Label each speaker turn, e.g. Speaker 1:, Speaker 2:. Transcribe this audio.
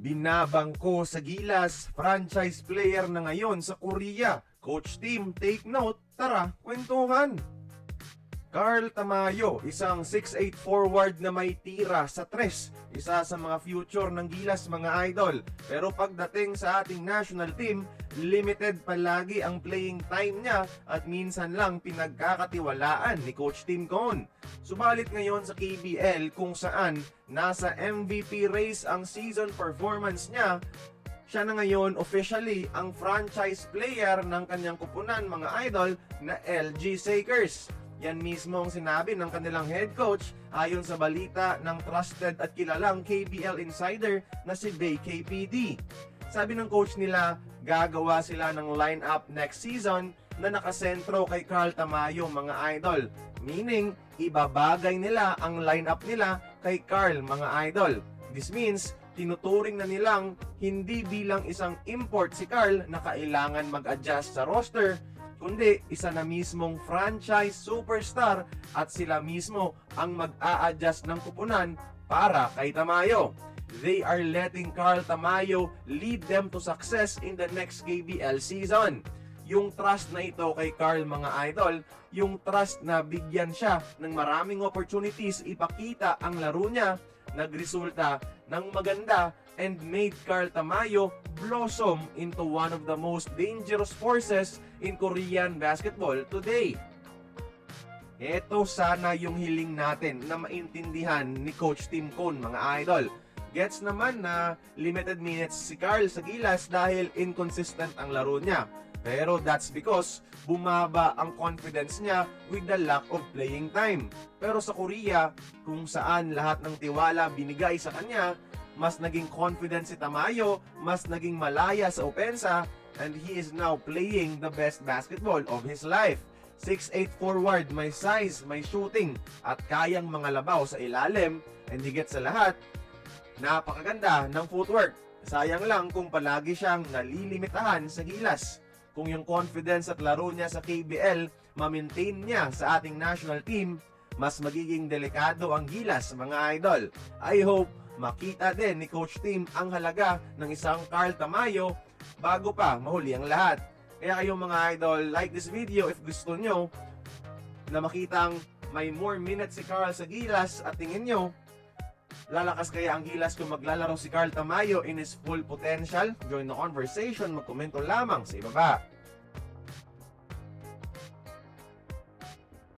Speaker 1: Binabangko sa gilas, franchise player na ngayon sa Korea. Coach Tim, take note, tara, kwentuhan. Carl Tamayo, isang 6'8 forward na may tira sa tres. Isa sa mga future ng gilas mga idol. Pero pagdating sa ating national team, limited palagi ang playing time niya at minsan lang pinagkakatiwalaan ni Coach Tim Cone. Subalit ngayon sa KBL kung saan nasa MVP race ang season performance niya, siya na ngayon officially ang franchise player ng kanyang kupunan mga idol na LG Sakers. Yan mismo ang sinabi ng kanilang head coach ayon sa balita ng trusted at kilalang KBL insider na si Bay KPD. Sabi ng coach nila, gagawa sila ng lineup next season na nakasentro kay Carl Tamayo mga idol. Meaning, ibabagay nila ang lineup nila kay Carl mga idol. This means, tinuturing na nilang hindi bilang isang import si Carl na kailangan mag-adjust sa roster, kundi isa na mismong franchise superstar at sila mismo ang mag-a-adjust ng kupunan para kay Tamayo. They are letting Carl Tamayo lead them to success in the next KBL season. Yung trust na ito kay Carl mga idol, yung trust na bigyan siya ng maraming opportunities ipakita ang laro niya, nagresulta ng maganda and made Carl Tamayo blossom into one of the most dangerous forces in Korean basketball today. Ito sana yung hiling natin na maintindihan ni Coach Tim Cone mga idol. Gets naman na limited minutes si Carl sa gilas dahil inconsistent ang laro niya. Pero that's because bumaba ang confidence niya with the lack of playing time. Pero sa Korea, kung saan lahat ng tiwala binigay sa kanya, mas naging confident si Tamayo, mas naging malaya sa opensa, and he is now playing the best basketball of his life. 6'8 forward, may size, may shooting, at kayang mga labaw sa ilalim, and higit sa lahat, napakaganda ng footwork. Sayang lang kung palagi siyang nalilimitahan sa gilas. Kung yung confidence at laro niya sa KBL, ma-maintain niya sa ating national team, mas magiging delikado ang gilas mga idol. I hope makita din ni Coach Tim ang halaga ng isang Carl Tamayo bago pa mahuli ang lahat. Kaya kayong mga idol, like this video if gusto nyo na makitang may more minutes si Carl sa gilas at tingin nyo, lalakas kaya ang gilas kung maglalaro si Carl Tamayo in his full potential? Join the conversation, magkomento lamang sa ibaba.